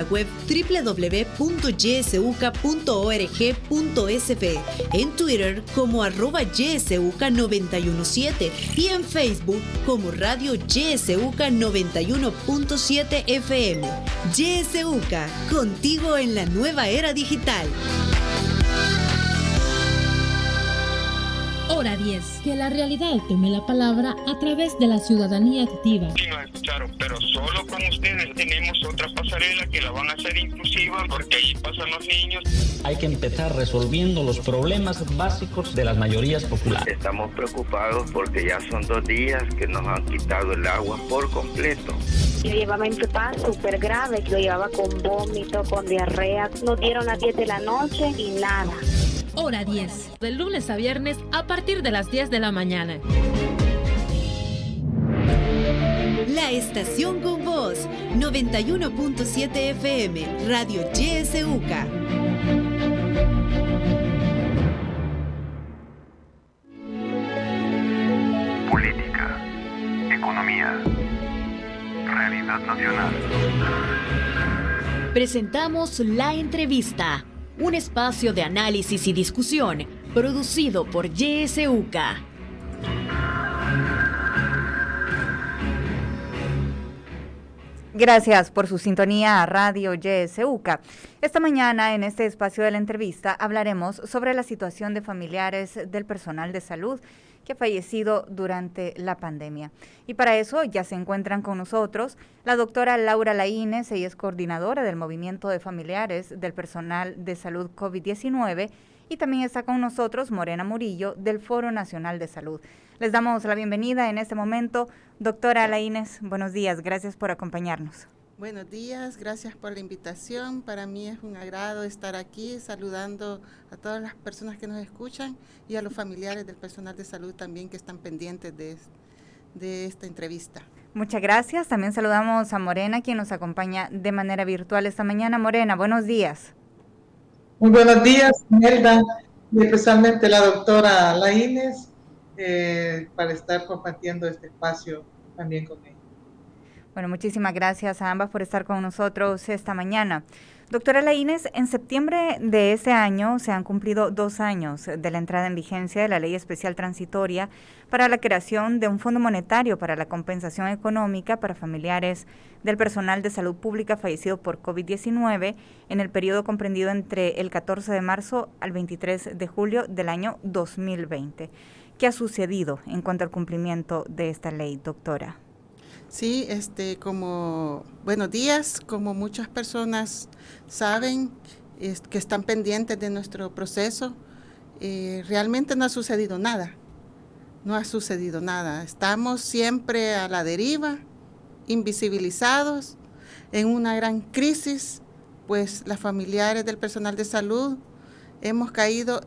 web www.ysuca.org.sp, en Twitter como @ysuca917 y en Facebook como Radio YSUCA 91.7 FM. YSUCA, contigo en la nueva era digital. Hora 10. Que la realidad tome la palabra a través de la ciudadanía activa. Sí, nos escucharon, pero solo con ustedes. Tenemos otra pasarela que la van a hacer inclusiva porque ahí pasan los niños. Hay que empezar resolviendo los problemas básicos de las mayorías populares. Estamos preocupados porque ya son 2 días que nos han quitado el agua por completo. Yo llevaba mi papá súper grave, lo llevaba con vómito, con diarrea. Nos dieron las 10 de la noche y nada. Hora 10. De lunes a viernes a partir de las 10 de la mañana. La estación con voz, 91.7 FM, Radio YSUCA. Política, economía, realidad nacional. Presentamos La Entrevista, un espacio de análisis y discusión producido por YSUCA. Gracias por su sintonía a Radio YSUCA. Esta mañana, en este espacio de la entrevista, hablaremos sobre la situación de familiares del personal de salud que ha fallecido durante la pandemia. Y para eso ya se encuentran con nosotros la doctora Laura Laínez, ella es coordinadora del Movimiento de Familiares del Personal de Salud COVID-19, y también está con nosotros Morena Murillo del Foro Nacional de Salud. Les damos la bienvenida en este momento. Doctora Laínez, buenos días, gracias por acompañarnos. Buenos días, gracias por la invitación. Para mí es un agrado estar aquí saludando a todas las personas que nos escuchan y a los familiares del personal de salud también que están pendientes de esta entrevista. Muchas gracias. También saludamos a Morena, quien nos acompaña de manera virtual esta mañana. Morena, buenos días. Muy buenos días, Melda, y especialmente la doctora Laínez, para estar compartiendo este espacio también con ella. Bueno, muchísimas gracias a ambas por estar con nosotros esta mañana. Doctora Laínez, en septiembre de este año se han cumplido 2 años de la entrada en vigencia de la Ley Especial Transitoria para la creación de un fondo monetario para la compensación económica para familiares del personal de salud pública fallecido por COVID-19 en el periodo comprendido entre el 14 de marzo al 23 de julio del año 2020. ¿Qué ha sucedido en cuanto al cumplimiento de esta ley, doctora? Sí, buenos días, como muchas personas saben que están pendientes de nuestro proceso, realmente no ha sucedido nada, estamos siempre a la deriva, invisibilizados, en una gran crisis, pues las familiares del personal de salud hemos caído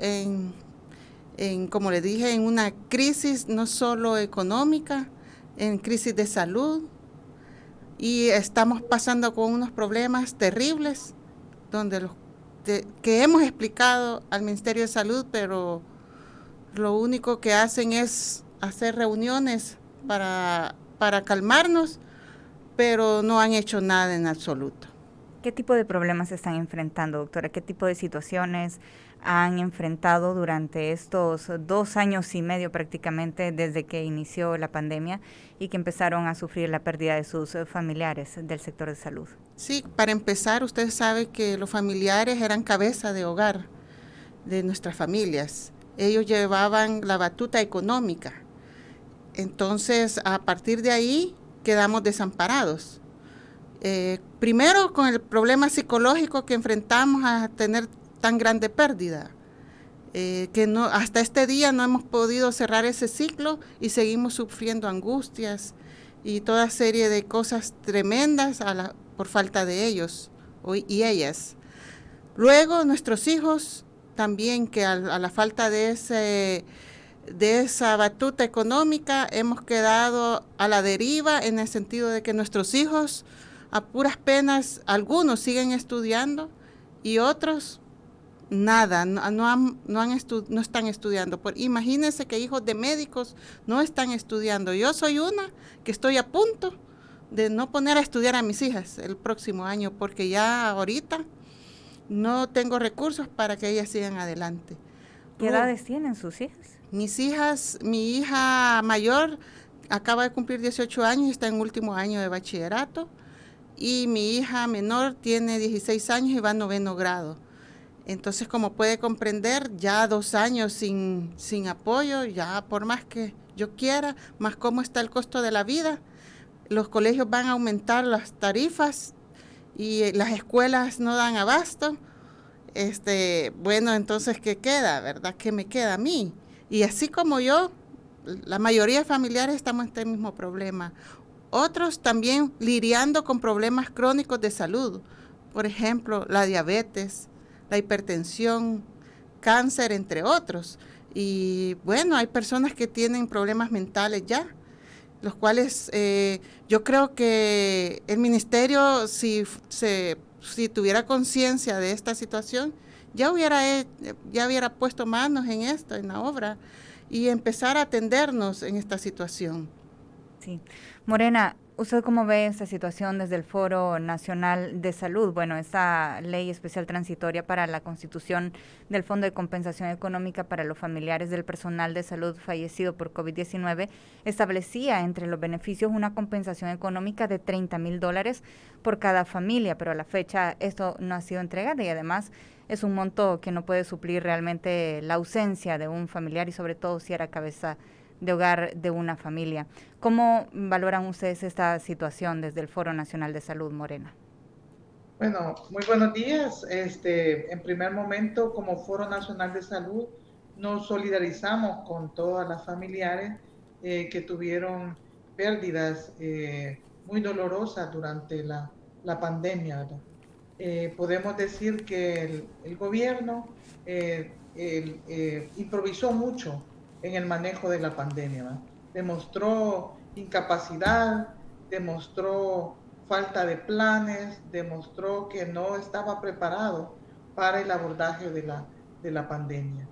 como le dije, en una crisis no solo económica, en crisis de salud, y estamos pasando con unos problemas terribles que hemos explicado al Ministerio de Salud, pero lo único que hacen es hacer reuniones para calmarnos, pero no han hecho nada en absoluto. ¿Qué tipo de problemas se están enfrentando, doctora? ¿Qué tipo de situaciones han enfrentado durante estos 2 años y medio prácticamente desde que inició la pandemia y que empezaron a sufrir la pérdida de sus familiares del sector de salud? Sí, para empezar, usted sabe que los familiares eran cabeza de hogar de nuestras familias. Ellos llevaban la batuta económica. Entonces, a partir de ahí, quedamos desamparados. Primero, con el problema psicológico que enfrentamos a tener tan grande pérdida, que no, hasta este día no hemos podido cerrar ese ciclo y seguimos sufriendo angustias y toda serie de cosas tremendas por falta de ellos y ellas. Luego nuestros hijos también, que a la falta de esa batuta económica hemos quedado a la deriva, en el sentido de que nuestros hijos a puras penas, algunos siguen estudiando y otros nada, no están estudiando. Imagínense que hijos de médicos no están estudiando. Yo soy una que estoy a punto de no poner a estudiar a mis hijas el próximo año, porque ya ahorita no tengo recursos para que ellas sigan adelante. ¿Qué edades tienen sus hijas? Mis hijas, mi hija mayor acaba de cumplir 18 años y está en último año de bachillerato, y mi hija menor tiene 16 años y va a 9º grado. Entonces, como puede comprender, ya 2 años sin apoyo, ya por más que yo quiera, más cómo está el costo de la vida, los colegios van a aumentar las tarifas y las escuelas no dan abasto. Bueno, entonces, ¿qué queda, verdad? ¿Qué me queda a mí? Y así como yo, la mayoría de familiares estamos en este mismo problema. Otros también lidiando con problemas crónicos de salud, por ejemplo, la diabetes, la hipertensión, cáncer, entre otros. Y bueno, hay personas que tienen problemas mentales ya, los cuales yo creo que el ministerio, si tuviera conciencia de esta situación, ya hubiera puesto manos en esto, en la obra, y empezar a atendernos en esta situación. Sí. Morena, ¿usted cómo ve esta situación desde el Foro Nacional de Salud? Bueno, esta ley especial transitoria para la constitución del Fondo de Compensación Económica para los familiares del personal de salud fallecido por COVID-19 establecía entre los beneficios una compensación económica de $30,000 por cada familia, pero a la fecha esto no ha sido entregado y además es un monto que no puede suplir realmente la ausencia de un familiar y sobre todo si era cabeza de hogar de una familia. ¿Cómo valoran ustedes esta situación desde el Foro Nacional de Salud, Morena? Bueno, muy buenos días. En primer momento, como Foro Nacional de Salud, nos solidarizamos con todas las familiares que tuvieron pérdidas muy dolorosas durante la pandemia, ¿verdad? Podemos decir que el gobierno improvisó mucho en el manejo de la pandemia, ¿verdad? Demostró incapacidad, demostró falta de planes, demostró que no estaba preparado para el abordaje de la pandemia.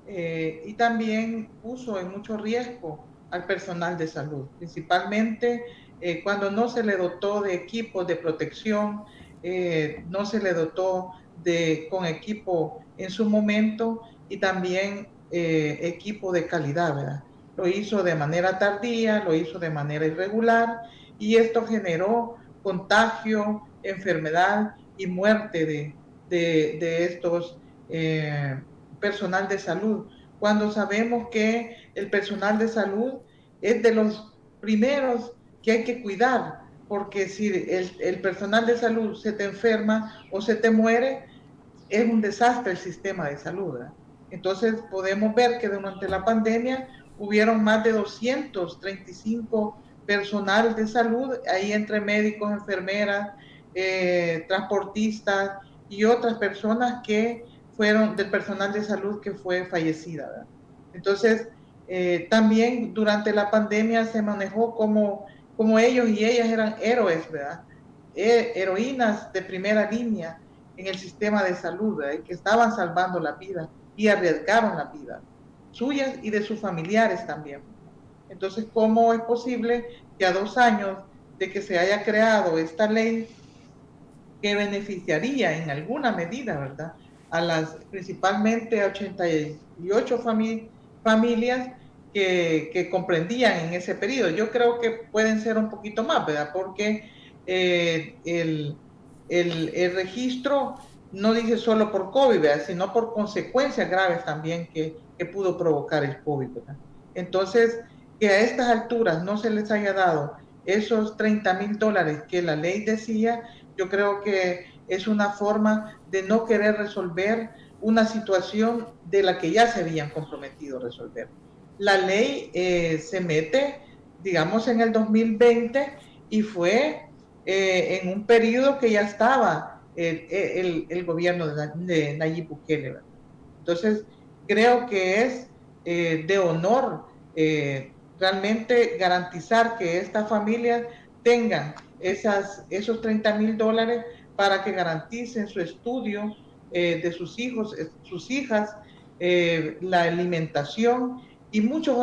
Y también puso en mucho riesgo al personal de salud, principalmente cuando no se le dotó de equipos de protección, no se le dotó con equipo en su momento y también equipo de calidad, ¿verdad? Lo hizo de manera tardía, lo hizo de manera irregular y esto generó contagio, enfermedad y muerte de estos personal de salud, cuando sabemos que el personal de salud es de los primeros que hay que cuidar, porque si el personal de salud se te enferma o se te muere, es un desastre el sistema de salud, ¿verdad? Entonces podemos ver que durante la pandemia hubieron más de 235 personal de salud, ahí entre médicos, enfermeras, transportistas y otras personas que fueron del personal de salud que fue fallecida, ¿verdad? Entonces, también durante la pandemia se manejó como ellos y ellas eran héroes, ¿verdad? Heroínas de primera línea en el sistema de salud, ¿verdad? Que estaban salvando la vida y arriesgaron la vida suyas y de sus familiares también. Entonces, ¿cómo es posible que a 2 años de que se haya creado esta ley que beneficiaría en alguna medida, ¿verdad?, principalmente a 88 familias que comprendían en ese periodo? Yo creo que pueden ser un poquito más, ¿verdad?, porque el registro no dice solo por COVID, ¿verdad?, sino por consecuencias graves también que pudo provocar el COVID, ¿verdad? Entonces, que a estas alturas no se les haya dado esos $30,000 que la ley decía, yo creo que es una forma de no querer resolver una situación de la que ya se habían comprometido a resolver. La ley se mete, digamos, en el 2020 y fue en un periodo que ya estaba el gobierno de Nayib Bukele, ¿verdad? Entonces, creo que es de honor realmente garantizar que estas familias tengan esos $30,000 para que garanticen su estudio de sus hijos, sus hijas, la alimentación y muchas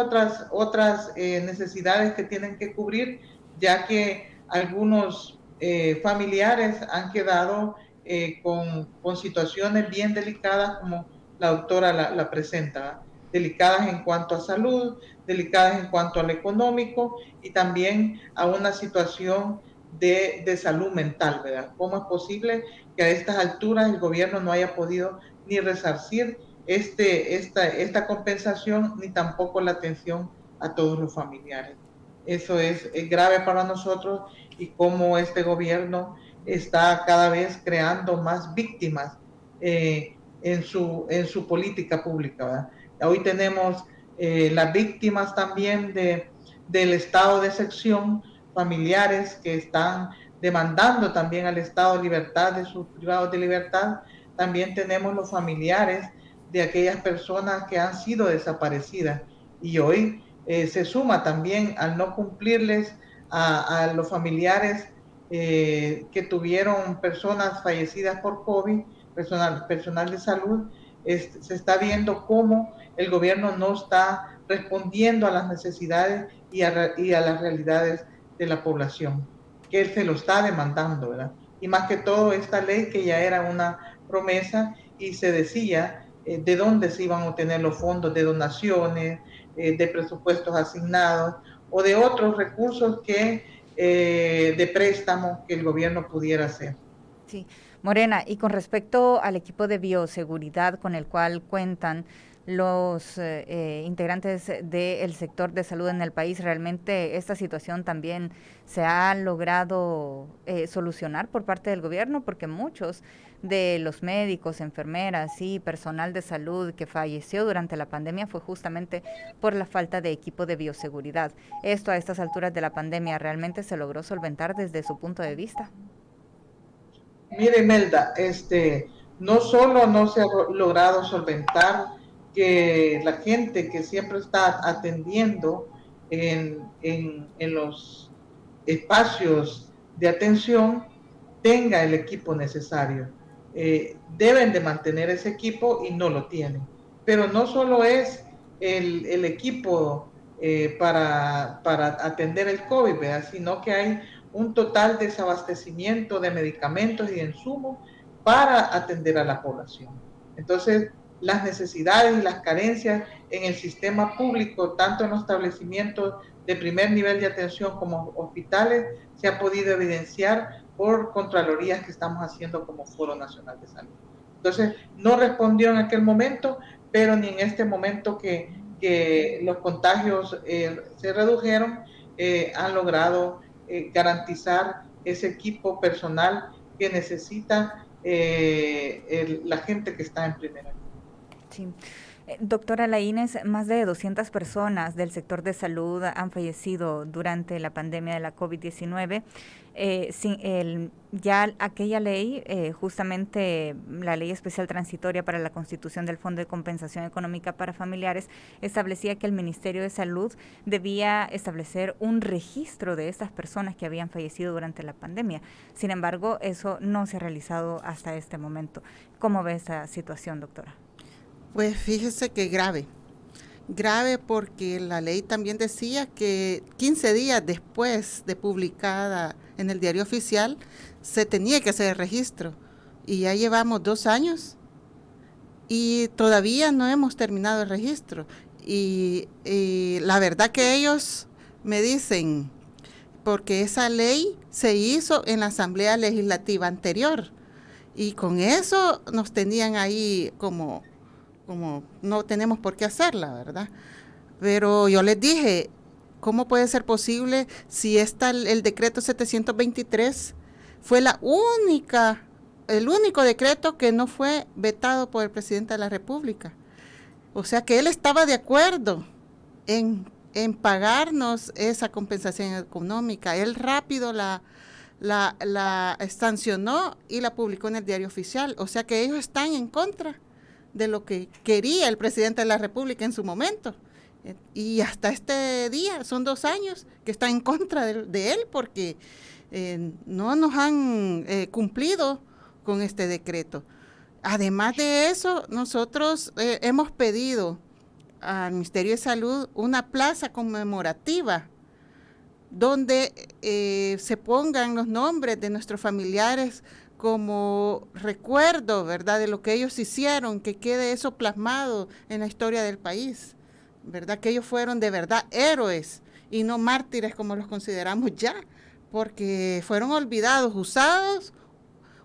otras necesidades que tienen que cubrir, ya que algunos familiares han quedado con situaciones bien delicadas, como la doctora la presenta, ¿verdad? Delicadas en cuanto a salud, delicadas en cuanto a lo económico y también a una situación de salud mental, ¿verdad? ¿Cómo es posible que a estas alturas el gobierno no haya podido ni resarcir esta compensación, ni tampoco la atención a todos los familiares? Eso es grave para nosotros, y cómo este gobierno está cada vez creando más víctimas en su política pública, ¿verdad? Hoy tenemos las víctimas también del estado de excepción, familiares que están demandando también al Estado libertad de sus privados de libertad. También tenemos los familiares de aquellas personas que han sido desaparecidas, y hoy se suma también al no cumplirles a los familiares que tuvieron personas fallecidas por COVID, personal de salud. Se está viendo cómo el gobierno no está respondiendo a las necesidades y a las realidades de la población, que él se lo está demandando, ¿verdad? Y más que todo esta ley, que ya era una promesa y se decía de dónde se iban a obtener los fondos de donaciones, de presupuestos asignados o de otros recursos de préstamos que el gobierno pudiera hacer. Sí, Morena, y con respecto al equipo de bioseguridad con el cual cuentan los integrantes del sector de salud en el país, ¿realmente esta situación también se ha logrado solucionar por parte del gobierno? Porque muchos de los médicos, enfermeras y personal de salud que falleció durante la pandemia fue justamente por la falta de equipo de bioseguridad. ¿Esto a estas alturas de la pandemia realmente se logró solventar desde su punto de vista? Mire, Imelda, no solo no se ha logrado solventar, que la gente que siempre está atendiendo en los espacios de atención tenga el equipo necesario. Deben de mantener ese equipo y no lo tienen. Pero no solo es el equipo para atender el COVID, ¿verdad? Sino que hay un total desabastecimiento de medicamentos y de insumos para atender a la población. Entonces, las necesidades y las carencias en el sistema público, tanto en los establecimientos de primer nivel de atención como hospitales, se ha podido evidenciar por contralorías que estamos haciendo como Foro Nacional de Salud. Entonces, no respondió en aquel momento, pero ni en este momento que los contagios se redujeron, han logrado garantizar ese equipo personal que necesita la gente que está en primera línea. Sí. Doctora Laínez, más de 200 personas del sector de salud han fallecido durante la pandemia de la COVID-19. Ya aquella ley, justamente la Ley Especial Transitoria para la Constitución del Fondo de Compensación Económica para Familiares, establecía que el Ministerio de Salud debía establecer un registro de estas personas que habían fallecido durante la pandemia. Sin embargo, eso no se ha realizado hasta este momento. ¿Cómo ve esta situación, doctora? Pues fíjese que grave porque la ley también decía que 15 días después de publicada en el Diario Oficial se tenía que hacer el registro, y ya llevamos 2 años y todavía no hemos terminado el registro, y la verdad que ellos me dicen, porque esa ley se hizo en la Asamblea Legislativa anterior y con eso nos tenían ahí como no tenemos por qué hacerla, ¿verdad? Pero yo les dije, ¿cómo puede ser posible si el decreto 723 fue el único decreto que no fue vetado por el presidente de la República? O sea que él estaba de acuerdo en pagarnos esa compensación económica. Él rápido la sancionó y la publicó en el Diario Oficial. O sea que ellos están en contra de lo que quería el presidente de la República en su momento. Y hasta este día, son 2 años que está en contra de él, porque no nos han cumplido con este decreto. Además de eso, nosotros hemos pedido al Ministerio de Salud una plaza conmemorativa donde se pongan los nombres de nuestros familiares como recuerdo, ¿verdad?, de lo que ellos hicieron, que quede eso plasmado en la historia del país, ¿verdad?, que ellos fueron de verdad héroes y no mártires como los consideramos ya, porque fueron olvidados, usados,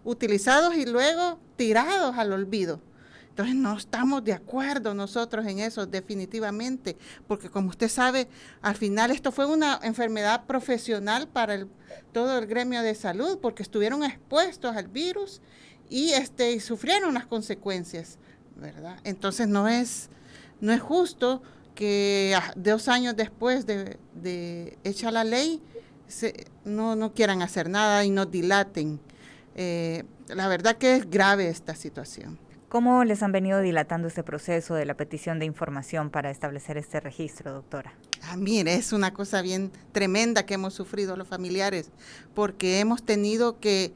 utilizados y luego tirados al olvido. Entonces no estamos de acuerdo nosotros en eso definitivamente, porque como usted sabe, al final esto fue una enfermedad profesional para todo el gremio de salud, porque estuvieron expuestos al virus y sufrieron las consecuencias, ¿verdad? Entonces no es justo que 2 años después de hecha la ley no quieran hacer nada y nos dilaten. La verdad que es grave esta situación. ¿Cómo les han venido dilatando este proceso de la petición de información para establecer este registro, doctora? Mire, es una cosa bien tremenda que hemos sufrido los familiares, porque hemos tenido que,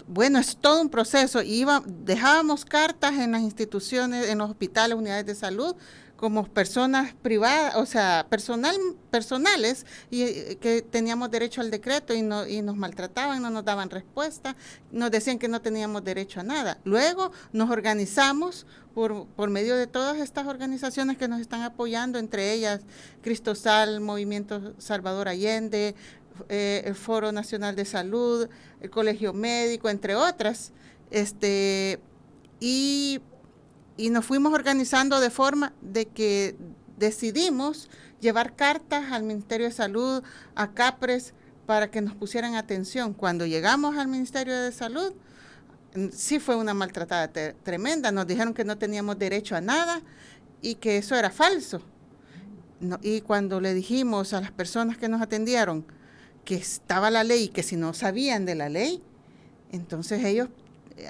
bueno, es todo un proceso. Dejábamos cartas en las instituciones, en los hospitales, unidades de salud, como personas privadas, o sea, personales, y que teníamos derecho al decreto y nos maltrataban, no nos daban respuesta, nos decían que no teníamos derecho a nada. Luego nos organizamos por medio de todas estas organizaciones que nos están apoyando, entre ellas Cristosal, Movimiento Salvador Allende, el Foro Nacional de Salud, el Colegio Médico, entre otras, y nos fuimos organizando de forma de que decidimos llevar cartas al Ministerio de Salud, a CAPRES, para que nos pusieran atención. Cuando llegamos al Ministerio de Salud, sí fue una maltratada tremenda. Nos dijeron que no teníamos derecho a nada y que eso era falso. Y cuando le dijimos a las personas que nos atendieron que estaba la ley y que si no sabían de la ley, entonces ellos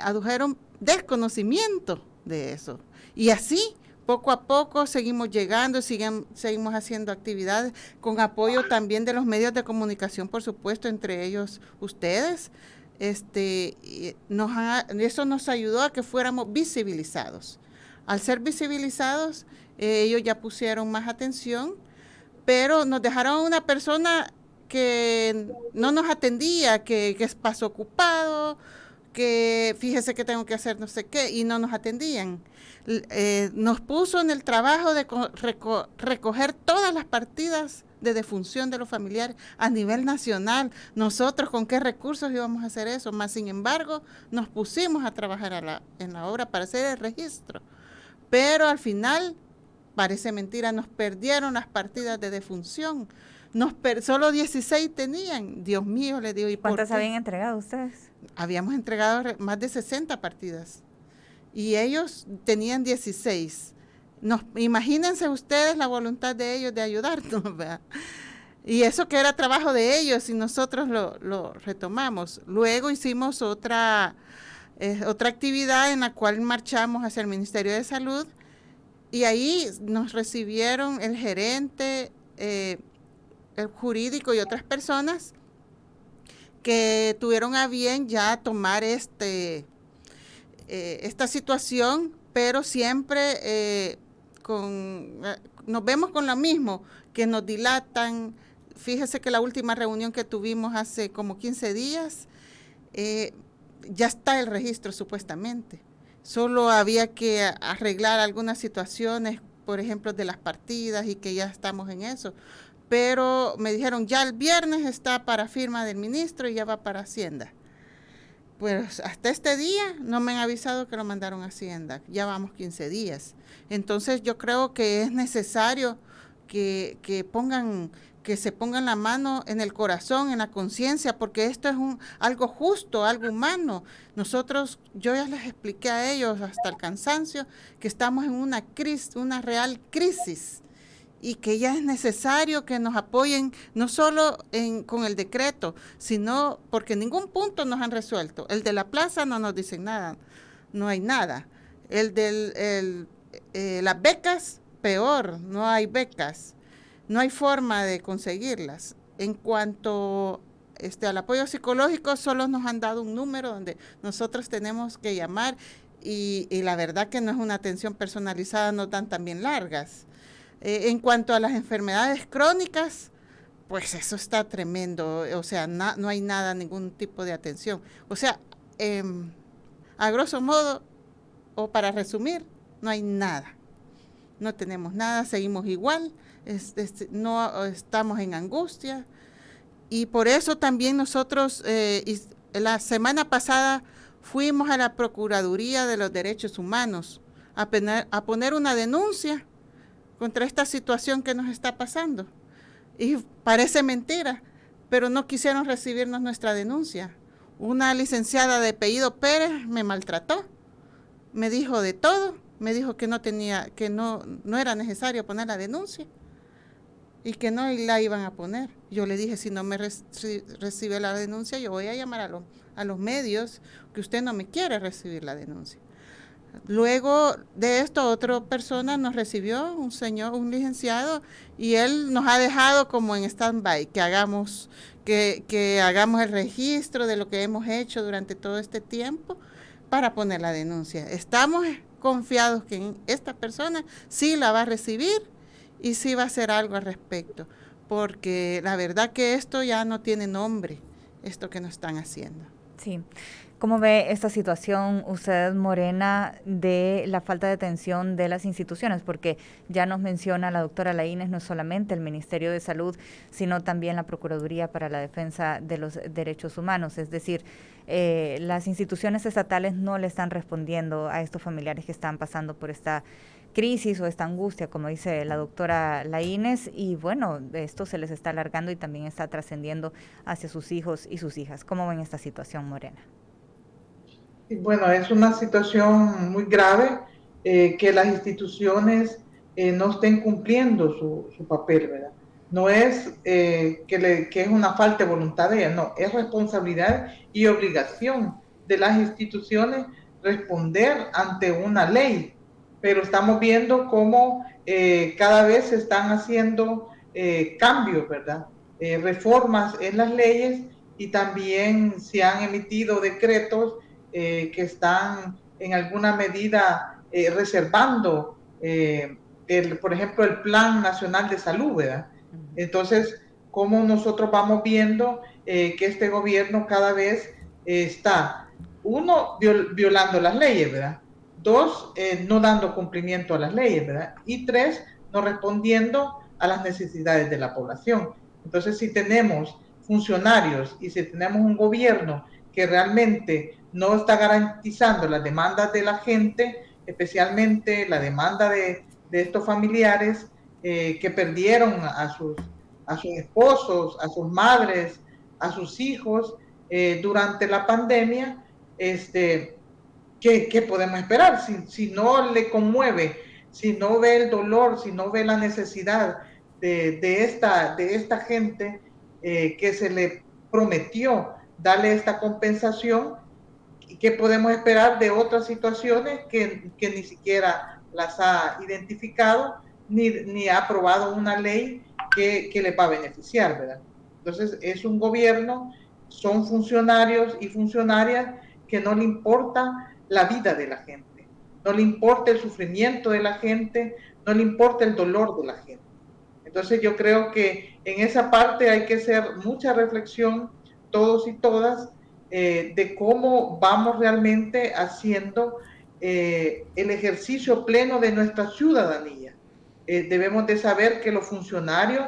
adujeron desconocimiento de eso. Y así, poco a poco, seguimos llegando, seguimos haciendo actividades con apoyo también de los medios de comunicación, por supuesto, entre ellos ustedes. Eso nos ayudó a que fuéramos visibilizados. Al ser visibilizados, ellos ya pusieron más atención, pero nos dejaron una persona que no nos atendía, que pasó ocupado, que fíjese que tengo que hacer no sé qué, y no nos atendían. Nos puso en el trabajo de recoger todas las partidas de defunción de los familiares a nivel nacional. Nosotros con qué recursos íbamos a hacer eso, más sin embargo nos pusimos a trabajar en la obra para hacer el registro, pero al final, parece mentira, nos perdieron las partidas de defunción. Solo 16 tenían. Dios mío, le digo. ¿Y cuántas habían entregado ustedes? Habíamos entregado más de 60 partidas y ellos tenían 16. Imagínense ustedes la voluntad de ellos de ayudarnos, ¿verdad? Y eso que era trabajo de ellos y nosotros lo retomamos. Luego hicimos otra actividad en la cual marchamos hacia el Ministerio de Salud y ahí nos recibieron el gerente, el jurídico y otras personas que tuvieron a bien ya tomar esta situación, pero siempre nos vemos con lo mismo, que nos dilatan. Fíjese que la última reunión que tuvimos hace como 15 días, ya está el registro supuestamente. Solo había que arreglar algunas situaciones, por ejemplo, de las partidas y que ya estamos en eso. Pero me dijeron, ya el viernes está para firma del ministro y ya va para Hacienda. Pues hasta este día no me han avisado que lo mandaron a Hacienda, ya vamos 15 días. Entonces yo creo que es necesario que se pongan la mano en el corazón, en la conciencia, porque esto es algo justo, algo humano. Yo ya les expliqué a ellos hasta el cansancio que estamos en una crisis, una real crisis, y que ya es necesario que nos apoyen, no solo con el decreto, sino porque en ningún punto nos han resuelto. El de la plaza no nos dicen nada, no hay nada. Las becas, peor, no hay becas, no hay forma de conseguirlas. En cuanto al apoyo psicológico, solo nos han dado un número donde nosotros tenemos que llamar y la verdad que no es una atención personalizada, nos dan también largas. En cuanto a las enfermedades crónicas, pues eso está tremendo, o sea, no hay nada, ningún tipo de atención. O sea, a grosso modo, o para resumir, no hay nada. No tenemos nada, seguimos igual, no estamos en angustia. Y por eso también nosotros, la semana pasada, fuimos a la Procuraduría de los Derechos Humanos a poner una denuncia contra esta situación que nos está pasando. Y parece mentira, pero no quisieron recibirnos nuestra denuncia. Una licenciada de apellido Pérez me maltrató, me dijo de todo, me dijo que no era necesario poner la denuncia y que no la iban a poner. Yo le dije, si no me recibe la denuncia, yo voy a llamar a los medios, que usted no me quiere recibir la denuncia. Luego de esto, otra persona nos recibió, un licenciado, y él nos ha dejado como en stand-by, que hagamos el registro de lo que hemos hecho durante todo este tiempo para poner la denuncia. Estamos confiados que esta persona sí la va a recibir y sí va a hacer algo al respecto, porque la verdad que esto ya no tiene nombre, esto que nos están haciendo. Sí. ¿Cómo ve esta situación usted, Morena, de la falta de atención de las instituciones? Porque ya nos menciona la doctora Laínez, no solamente el Ministerio de Salud, sino también la Procuraduría para la Defensa de los Derechos Humanos. Es decir, las instituciones estatales no le están respondiendo a estos familiares que están pasando por esta crisis o esta angustia, como dice la doctora Laínez, y bueno, esto se les está alargando y también está trascendiendo hacia sus hijos y sus hijas. ¿Cómo ven esta situación, Morena? Bueno, es una situación muy grave que las instituciones no estén cumpliendo su papel, ¿verdad? No es que es una falta de voluntad de ellas, no, es responsabilidad y obligación de las instituciones responder ante una ley, pero estamos viendo cómo cada vez se están haciendo cambios, ¿verdad? Reformas en las leyes, y también se han emitido decretos que están en alguna medida reservando, por ejemplo, el Plan Nacional de Salud, ¿verdad? Entonces, cómo nosotros vamos viendo que este gobierno cada vez está, uno, violando las leyes, ¿verdad? Dos, no dando cumplimiento a las leyes, ¿verdad? Y tres, no respondiendo a las necesidades de la población. Entonces, si tenemos funcionarios y si tenemos un gobierno que realmente no está garantizando las demandas de la gente, especialmente la demanda de estos familiares que perdieron a sus esposos, a sus madres, a sus hijos durante la pandemia, ¿qué podemos esperar? Si no le conmueve, si no ve el dolor, si no ve la necesidad de esta gente que se le prometió darle esta compensación, ¿y qué podemos esperar de otras situaciones que ni siquiera las ha identificado ni ha aprobado una ley que le va a beneficiar, ¿verdad? Entonces es un gobierno, son funcionarios y funcionarias que no le importa la vida de la gente, no le importa el sufrimiento de la gente, no le importa el dolor de la gente. Entonces yo creo que en esa parte hay que hacer mucha reflexión todos y todas de cómo vamos realmente haciendo el ejercicio pleno de nuestra ciudadanía. Debemos de saber que los funcionarios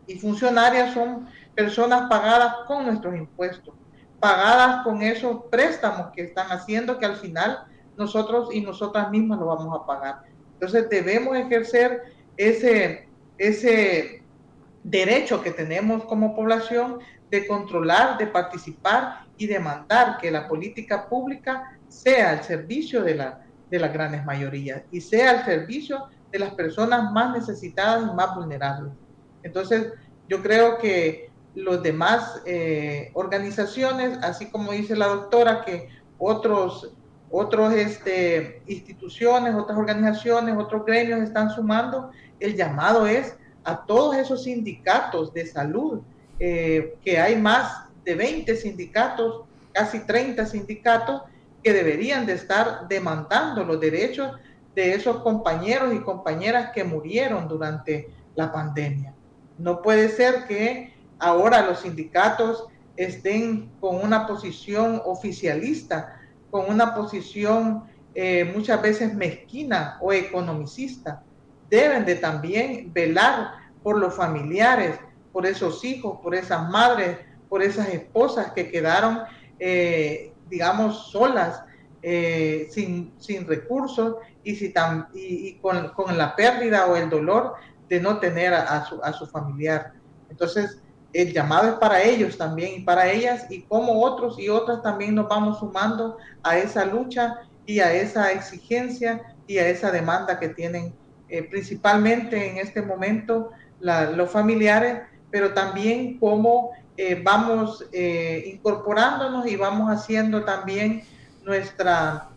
y funcionarias son personas pagadas con nuestros impuestos, pagadas con esos préstamos que están haciendo, que al final nosotros y nosotras mismas lo vamos a pagar. Entonces debemos ejercer ese derecho que tenemos como población de controlar, de participar y demandar que la política pública sea al servicio de las grandes mayorías y sea al servicio de las personas más necesitadas y más vulnerables. Entonces, yo creo que los demás organizaciones, así como dice la doctora, que otros instituciones, otras organizaciones, otros gremios están sumando, el llamado es a todos esos sindicatos de salud, que hay más de 20 sindicatos, casi 30 sindicatos, que deberían de estar demandando los derechos de esos compañeros y compañeras que murieron durante la pandemia. No puede ser que ahora los sindicatos estén con una posición oficialista, con una posición muchas veces mezquina o economicista. Deben de también velar por los familiares, por esos hijos, por esas madres, por esas esposas que quedaron, digamos, solas, sin recursos y con la pérdida o el dolor de no tener a su familiar. Entonces, el llamado es para ellos también y para ellas, y como otros y otras también nos vamos sumando a esa lucha y a esa exigencia y a esa demanda que tienen principalmente en este momento los familiares, pero también cómo vamos incorporándonos y vamos haciendo también nuestra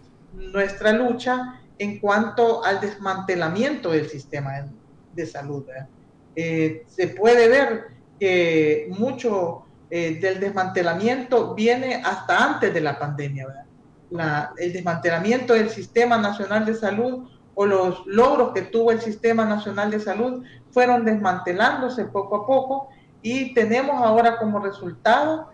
lucha en cuanto al desmantelamiento del sistema de salud. Se puede ver que mucho del desmantelamiento viene hasta antes de la pandemia, ¿verdad? El desmantelamiento del Sistema Nacional de Salud o los logros que tuvo el Sistema Nacional de Salud fueron desmantelándose poco a poco, y tenemos ahora como resultado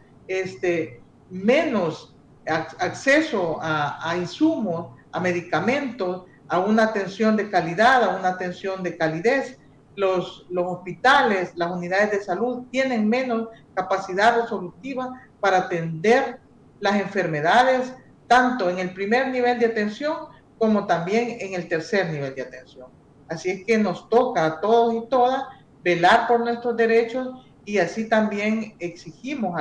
menos acceso a insumos, a medicamentos, a una atención de calidad, a una atención de calidez. Los hospitales, las unidades de salud tienen menos capacidad resolutiva para atender las enfermedades, tanto en el primer nivel de atención como también en el tercer nivel de atención. Así es que nos toca a todos y todas velar por nuestros derechos, y así también exigimos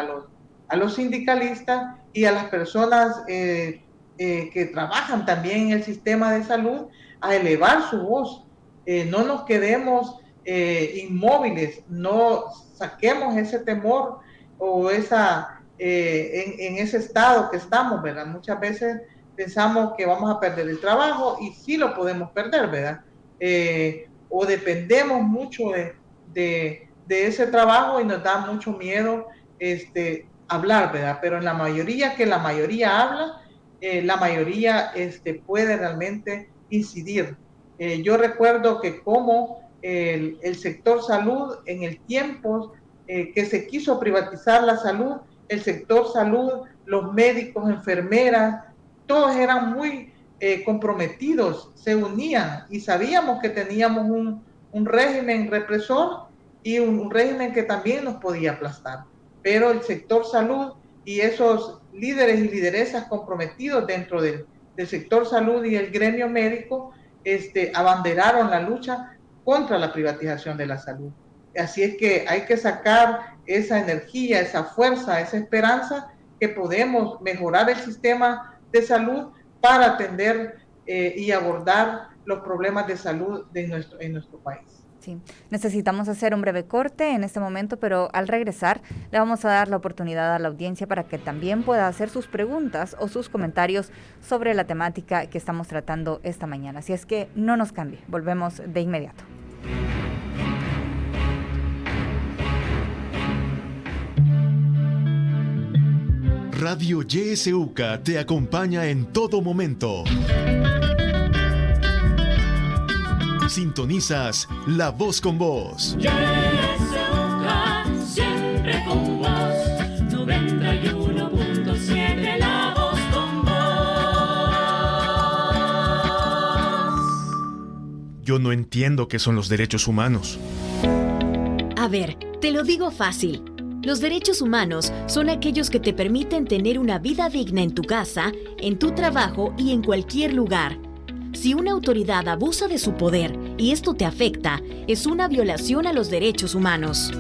a los sindicalistas y a las personas que trabajan también en el sistema de salud a elevar su voz. No nos quedemos inmóviles, no saquemos ese temor o en ese estado que estamos, ¿verdad? Muchas veces pensamos que vamos a perder el trabajo, y sí lo podemos perder, ¿verdad? O dependemos mucho de ese trabajo y nos da mucho miedo hablar, ¿verdad? Pero en la mayoría habla, la mayoría puede realmente incidir. Yo recuerdo que como el sector salud, en el tiempo que se quiso privatizar la salud, el sector salud, los médicos, enfermeras, todos eran muy comprometidos, se unían, y sabíamos que teníamos un régimen represor y un régimen que también nos podía aplastar. Pero el sector salud y esos líderes y lideresas comprometidos dentro del sector salud y el gremio médico abanderaron la lucha contra la privatización de la salud. Así es que hay que sacar esa energía, esa fuerza, esa esperanza, que podemos mejorar el sistema de salud para atender y abordar los problemas de salud en nuestro país. Sí, necesitamos hacer un breve corte en este momento, pero al regresar le vamos a dar la oportunidad a la audiencia para que también pueda hacer sus preguntas o sus comentarios sobre la temática que estamos tratando esta mañana. Así es que no nos cambie, volvemos de inmediato. Radio YSUCA te acompaña en todo momento. Sintonizas La Voz con Vos. YSUCA, siempre con vos. 91.7, La Voz con vos. Yo no entiendo qué son los derechos humanos. A ver, te lo digo fácil. Los derechos humanos son aquellos que te permiten tener una vida digna en tu casa, en tu trabajo y en cualquier lugar. Si una autoridad abusa de su poder y esto te afecta, es una violación a los derechos humanos.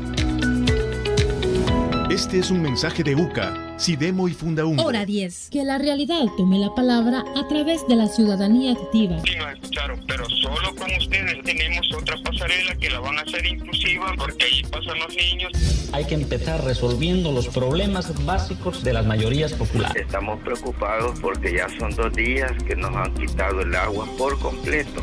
Este es un mensaje de UCA, Sidemo y Fundaungo. Hora 10. Que la realidad tome la palabra a través de la ciudadanía activa. Sí, nos escucharon, pero solo con ustedes. Tenemos otra pasarela que la van a hacer inclusiva, porque ahí pasan los niños. Hay que empezar resolviendo los problemas básicos de las mayorías populares. Estamos preocupados porque ya son 2 días que nos han quitado el agua por completo.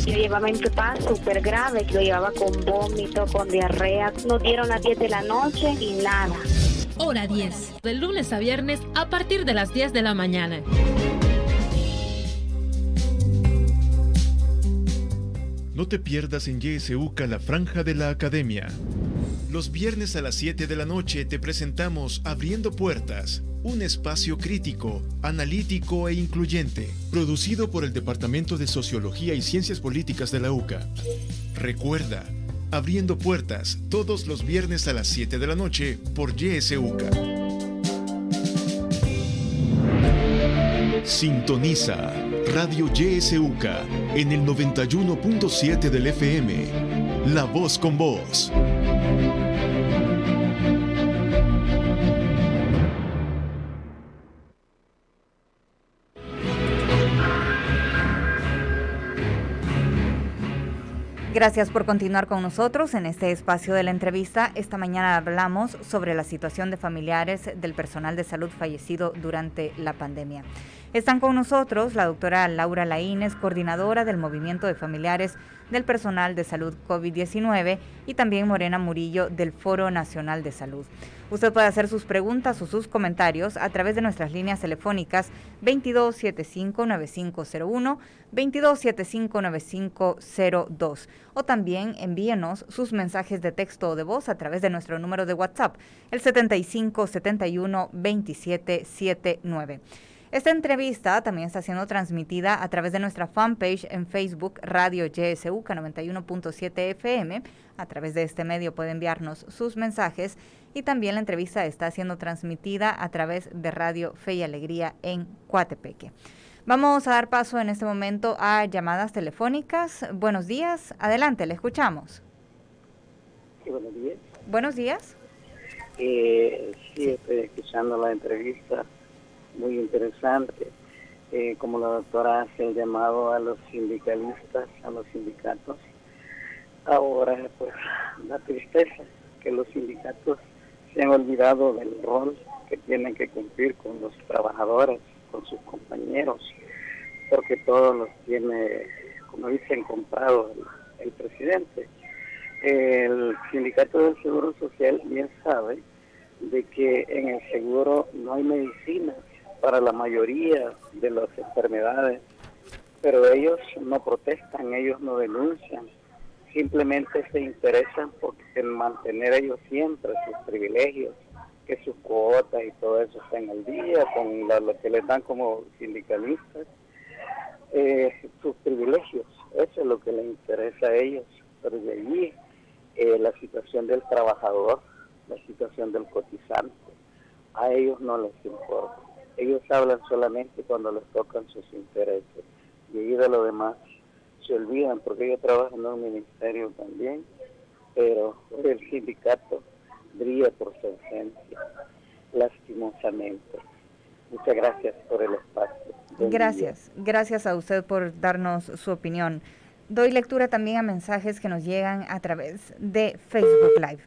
Yo llevaba en papá súper grave, lo llevaba con vómito, con diarrea. Nos dieron las 10 de la noche y nada. Hora 10. De lunes a viernes a partir de las 10 de la mañana. No te pierdas en YSUCA la franja de la academia. Los viernes a las 7 de la noche te presentamos Abriendo Puertas, un espacio crítico, analítico e incluyente, producido por el Departamento de Sociología y Ciencias Políticas de la UCA. Recuerda, Abriendo Puertas, todos los viernes a las 7 de la noche por YSUCA. Sintoniza Radio YSUCA en el 91.7 del FM. La voz con vos. Gracias por continuar con nosotros en este espacio de la entrevista. Esta mañana hablamos sobre la situación de familiares del personal de salud fallecido durante la pandemia. Están con nosotros la doctora Laura Laínez, coordinadora del Movimiento de Familiares del Personal de Salud COVID-19, y también Morena Murillo del Foro Nacional de Salud. Usted puede hacer sus preguntas o sus comentarios a través de nuestras líneas telefónicas 2275-9501, 2275-9502, o también envíenos sus mensajes de texto o de voz a través de nuestro número de WhatsApp, el 7571-2779. Esta entrevista también está siendo transmitida a través de nuestra fanpage en Facebook, Radio YSUCA 91.7 FM. A través de este medio puede enviarnos sus mensajes, y también la entrevista está siendo transmitida a través de Radio Fe y Alegría en Coatepeque. Vamos a dar paso en este momento a llamadas telefónicas. Buenos días, adelante, le escuchamos. Sí, buenos días. Buenos días. Sí, estoy escuchando la entrevista. Muy interesante, como la doctora hace el llamado a los sindicalistas, a los sindicatos. Ahora, pues, la tristeza que los sindicatos se han olvidado del rol que tienen que cumplir con los trabajadores, con sus compañeros, porque todos los tiene, como dicen, comprados el presidente. El sindicato del Seguro Social bien sabe de que en el seguro no hay medicinas para la mayoría de las enfermedades, pero ellos no protestan, ellos no denuncian, simplemente se interesan en mantener ellos siempre sus privilegios, que sus cuotas y todo eso estén al día, con lo que les dan como sindicalistas, sus privilegios, eso es lo que les interesa a ellos, pero de allí la situación del trabajador, la situación del cotizante, a ellos no les importa. Ellos hablan solamente cuando les tocan sus intereses, y ahí de lo demás se olvidan, porque yo trabajo en un ministerio también, pero el sindicato brilla por su ausencia, lastimosamente. Muchas gracias por el espacio. Gracias a usted por darnos su opinión. Doy lectura también a mensajes que nos llegan a través de Facebook Live.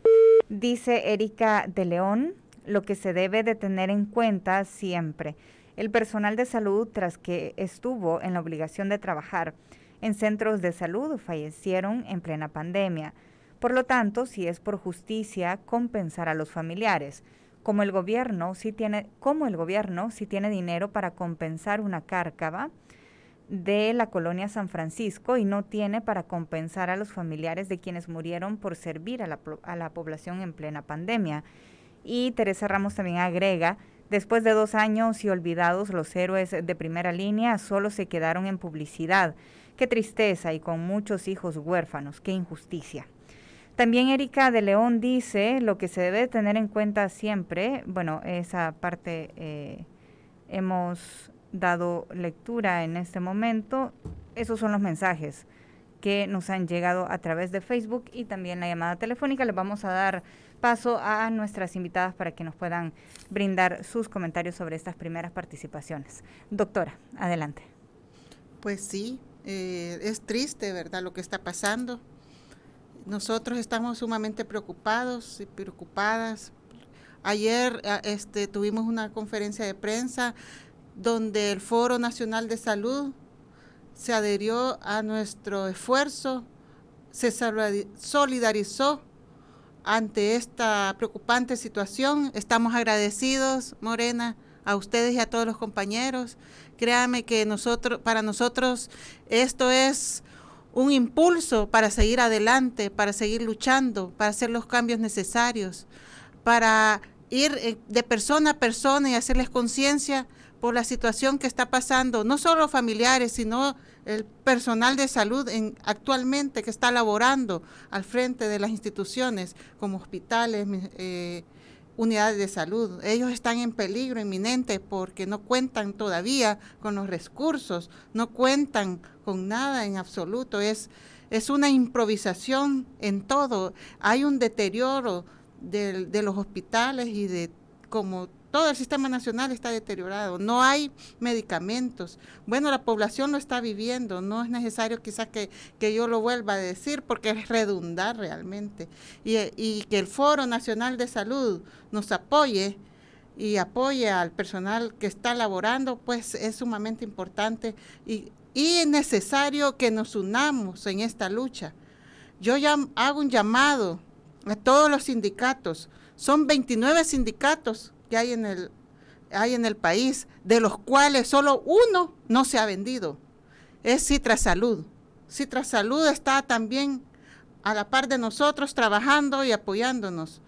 Dice Erika de León: lo que se debe de tener en cuenta siempre, el personal de salud, tras que estuvo en la obligación de trabajar en centros de salud, fallecieron en plena pandemia. Por lo tanto, si es por justicia, compensar a los familiares. Como el gobierno sí tiene dinero para compensar una cárcava de la colonia San Francisco, y no tiene para compensar a los familiares de quienes murieron por servir a la población en plena pandemia. Y Teresa Ramos también agrega: después de 2 años y olvidados, los héroes de primera línea solo se quedaron en publicidad. Qué tristeza, y con muchos hijos huérfanos, qué injusticia. También Erika de León dice: lo que se debe tener en cuenta siempre, bueno, esa parte hemos dado lectura en este momento. Esos son los mensajes que nos han llegado a través de Facebook y también la llamada telefónica. Les vamos a dar paso a nuestras invitadas para que nos puedan brindar sus comentarios sobre estas primeras participaciones. Doctora, adelante. Pues sí, es triste, ¿verdad?, lo que está pasando. Nosotros estamos sumamente preocupados y preocupadas. Ayer tuvimos una conferencia de prensa donde el Foro Nacional de Salud se adhirió a nuestro esfuerzo, se solidarizó ante esta preocupante situación. Estamos agradecidos, Morena, a ustedes y a todos los compañeros. Créanme que para nosotros esto es un impulso para seguir adelante, para seguir luchando, para hacer los cambios necesarios, para ir de persona a persona y hacerles conciencia por la situación que está pasando, no solo familiares, sino el personal de salud actualmente que está laborando al frente de las instituciones como hospitales, unidades de salud. Ellos están en peligro inminente porque no cuentan todavía con los recursos, no cuentan con nada en absoluto. Es una improvisación en todo. Hay un deterioro de los hospitales y de como todo el sistema nacional está deteriorado, no hay medicamentos. Bueno, la población lo está viviendo, no es necesario quizás que yo lo vuelva a decir porque es redundar realmente. Y que el Foro Nacional de Salud nos apoye y apoye al personal que está laborando, pues es sumamente importante y es necesario que nos unamos en esta lucha. Yo ya hago un llamado a todos los sindicatos, son 29 sindicatos que hay en el país, de los cuales solo uno no se ha vendido, es Citra Salud. Citra Salud está también a la par de nosotros trabajando y apoyándonos.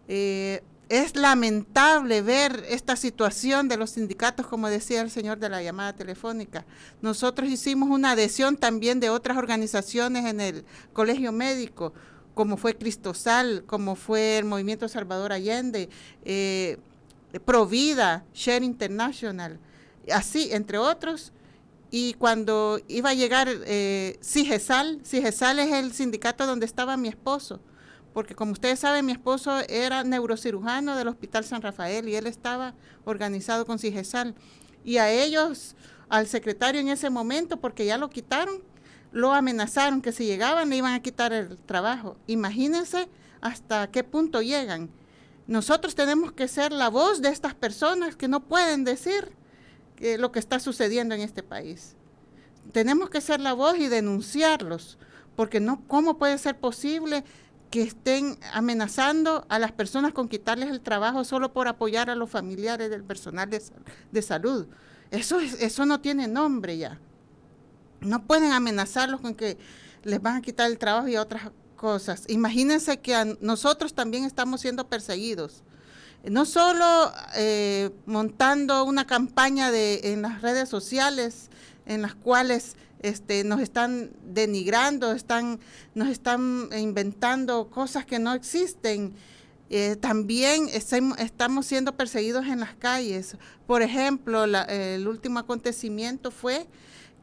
Es lamentable ver esta situación de los sindicatos, como decía el señor de la llamada telefónica. Nosotros hicimos una adhesión también de otras organizaciones en el Colegio Médico, como fue Cristosal, como fue el Movimiento Salvador Allende, Provida, Share International, así, entre otros. Y cuando iba a llegar CIGESAL es el sindicato donde estaba mi esposo, porque como ustedes saben, mi esposo era neurocirujano del Hospital San Rafael y él estaba organizado con CIGESAL. Y a ellos, al secretario en ese momento, porque ya lo quitaron, lo amenazaron que si llegaban le iban a quitar el trabajo. Imagínense hasta qué punto llegan. Nosotros tenemos que ser la voz de estas personas que no pueden decir lo que está sucediendo en este país. Tenemos que ser la voz y denunciarlos, porque no, ¿cómo puede ser posible que estén amenazando a las personas con quitarles el trabajo solo por apoyar a los familiares del personal de salud? Eso no tiene nombre ya. No pueden amenazarlos con que les van a quitar el trabajo y otras cosas. Imagínense que nosotros también estamos siendo perseguidos. No solo montando una campaña en las redes sociales en las cuales nos están denigrando, nos están inventando cosas que no existen. También estamos siendo perseguidos en las calles. Por ejemplo, el último acontecimiento fue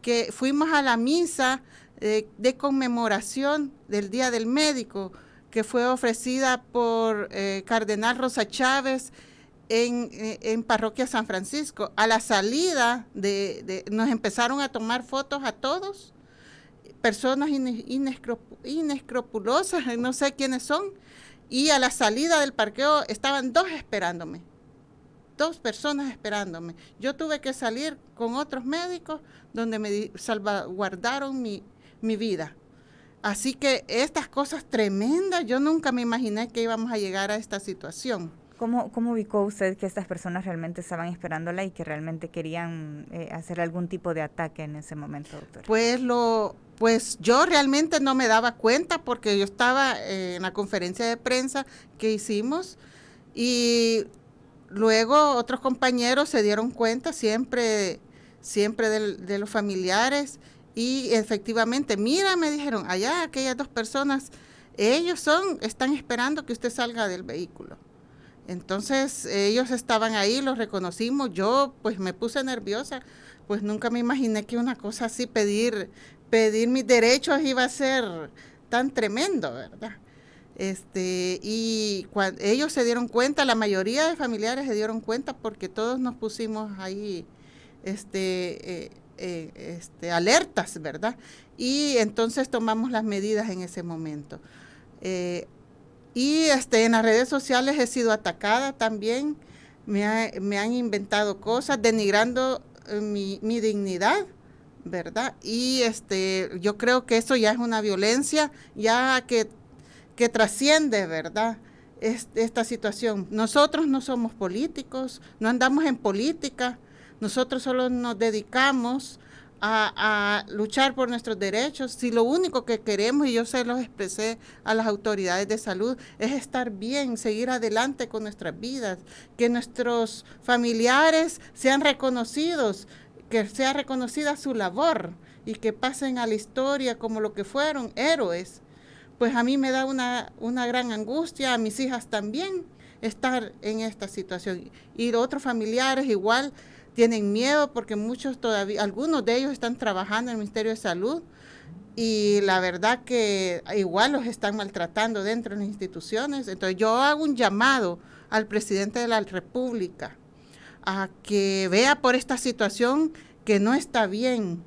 que fuimos a la misa de conmemoración del Día del Médico, que fue ofrecida por Cardenal Rosa Chávez en Parroquia San Francisco. A la salida nos empezaron a tomar fotos a todos, personas inescrupulosas, no sé quiénes son, y a la salida del parqueo estaban dos personas esperándome. Yo tuve que salir con otros médicos donde me salvaguardaron mi vida. Así que estas cosas tremendas, yo nunca me imaginé que íbamos a llegar a esta situación. ¿Cómo ubicó usted que estas personas realmente estaban esperándola y que realmente querían hacer algún tipo de ataque en ese momento, doctora? Pues yo realmente no me daba cuenta porque yo estaba en la conferencia de prensa que hicimos y luego otros compañeros se dieron cuenta siempre de los familiares y efectivamente, mira, me dijeron, allá aquellas dos personas, están esperando que usted salga del vehículo. Entonces ellos estaban ahí, los reconocimos, yo pues me puse nerviosa, pues nunca me imaginé que una cosa así, pedir mis derechos iba a ser tan tremendo, ¿verdad? Y cuando ellos se dieron cuenta, la mayoría de familiares se dieron cuenta porque todos nos pusimos ahí alertas, ¿verdad? Y entonces tomamos las medidas en ese momento. En las redes sociales he sido atacada también, me han inventado cosas denigrando mi dignidad, ¿verdad? Y yo creo que eso ya es una violencia, ya que trasciende, ¿verdad? Esta situación. Nosotros no somos políticos, no andamos en política, nosotros solo nos dedicamos a luchar por nuestros derechos, si lo único que queremos, y yo se los expresé a las autoridades de salud, es estar bien, seguir adelante con nuestras vidas, que nuestros familiares sean reconocidos, que sea reconocida su labor y que pasen a la historia como lo que fueron, héroes. Pues a mí me da una gran angustia, a mis hijas también, estar en esta situación. Y los otros familiares igual tienen miedo porque muchos todavía, algunos de ellos están trabajando en el Ministerio de Salud y la verdad que igual los están maltratando dentro de las instituciones. Entonces yo hago un llamado al presidente de la República a que vea por esta situación que no está bien.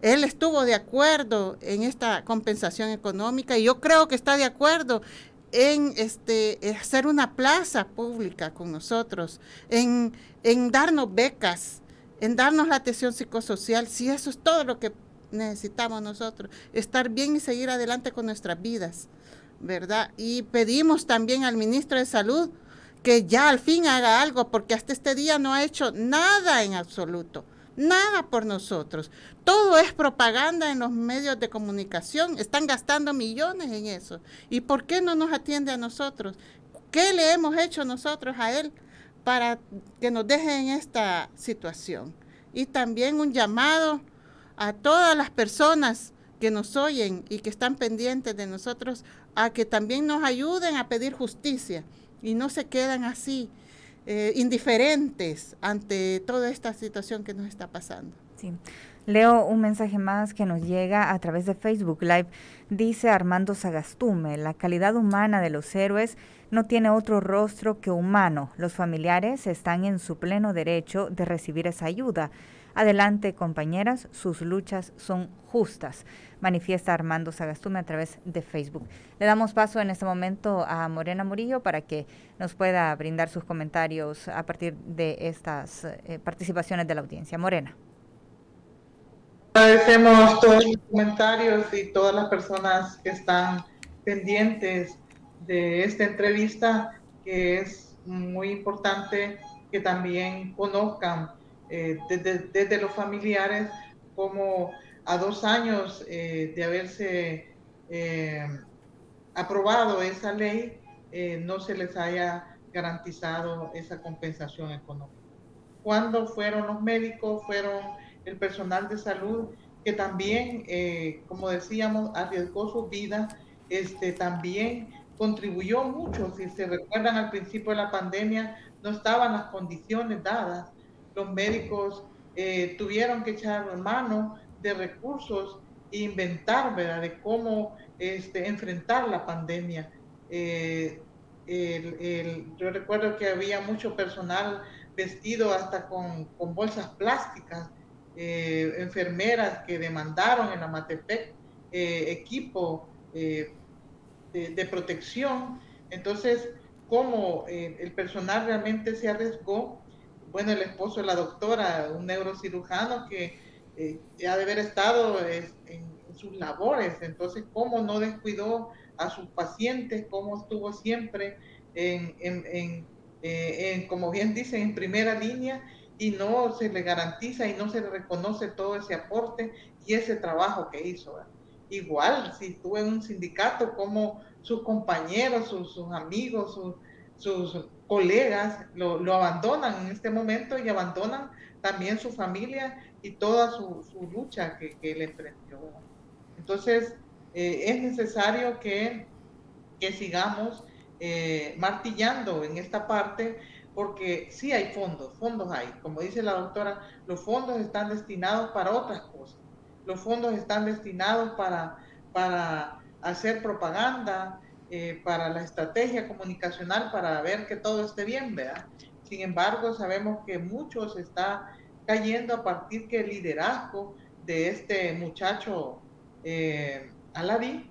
Él estuvo de acuerdo en esta compensación económica y yo creo que está de acuerdo en hacer una plaza pública con nosotros, en darnos becas, en darnos la atención psicosocial, si eso es todo lo que necesitamos nosotros, estar bien y seguir adelante con nuestras vidas, ¿verdad? Y pedimos también al ministro de Salud que ya al fin haga algo, porque hasta este día no ha hecho nada en absoluto, nada por nosotros. Todo es propaganda en los medios de comunicación, están gastando millones en eso. ¿Y por qué no nos atiende a nosotros? ¿Qué le hemos hecho nosotros a él para que nos deje en esta situación? Y también un llamado a todas las personas que nos oyen y que están pendientes de nosotros a que también nos ayuden a pedir justicia y no se quedan así indiferentes ante toda esta situación que nos está pasando. Sí. Leo un mensaje más que nos llega a través de Facebook Live. Dice Armando Sagastume: la calidad humana de los héroes no tiene otro rostro que humano. Los familiares están en su pleno derecho de recibir esa ayuda. Adelante, compañeras, sus luchas son justas, manifiesta Armando Sagastume a través de Facebook. Le damos paso en este momento a Morena Murillo para que nos pueda brindar sus comentarios a partir de estas participaciones de la audiencia. Morena. Agradecemos todos los comentarios y todas las personas que están pendientes de esta entrevista, que es muy importante que también conozcan desde los familiares como a 2 años de haberse aprobado esa ley, no se les haya garantizado esa compensación económica. ¿Cuándo fueron los médicos? Fueron el personal de salud que también, como decíamos, arriesgó su vida, también contribuyó mucho. Si se recuerdan, al principio de la pandemia no estaban las condiciones dadas. Los médicos tuvieron que echar mano de recursos e inventar, ¿verdad?, de cómo enfrentar la pandemia. Yo recuerdo que había mucho personal vestido hasta con bolsas plásticas, enfermeras que demandaron en Amatepec equipo de protección. Entonces, ¿cómo el personal realmente se arriesgó? Bueno, el esposo de la doctora, un neurocirujano que ha de haber estado en sus labores, entonces, ¿cómo no descuidó a sus pacientes? ¿Cómo estuvo siempre como bien dicen, en primera línea? Y no se le garantiza y no se le reconoce todo ese aporte y ese trabajo que hizo, ¿verdad? Igual, si estuvo en un sindicato, como sus compañeros, sus amigos, sus colegas lo abandonan en este momento y abandonan también su familia y toda su lucha que él emprendió, ¿verdad? Entonces, es necesario que sigamos martillando en esta parte, porque sí hay fondos hay, como dice la doctora, los fondos están destinados para otras cosas, los fondos están destinados para hacer propaganda, para la estrategia comunicacional, para ver que todo esté bien, ¿verdad? Sin embargo, sabemos que mucho se está cayendo a partir que el liderazgo de este muchacho Aladí,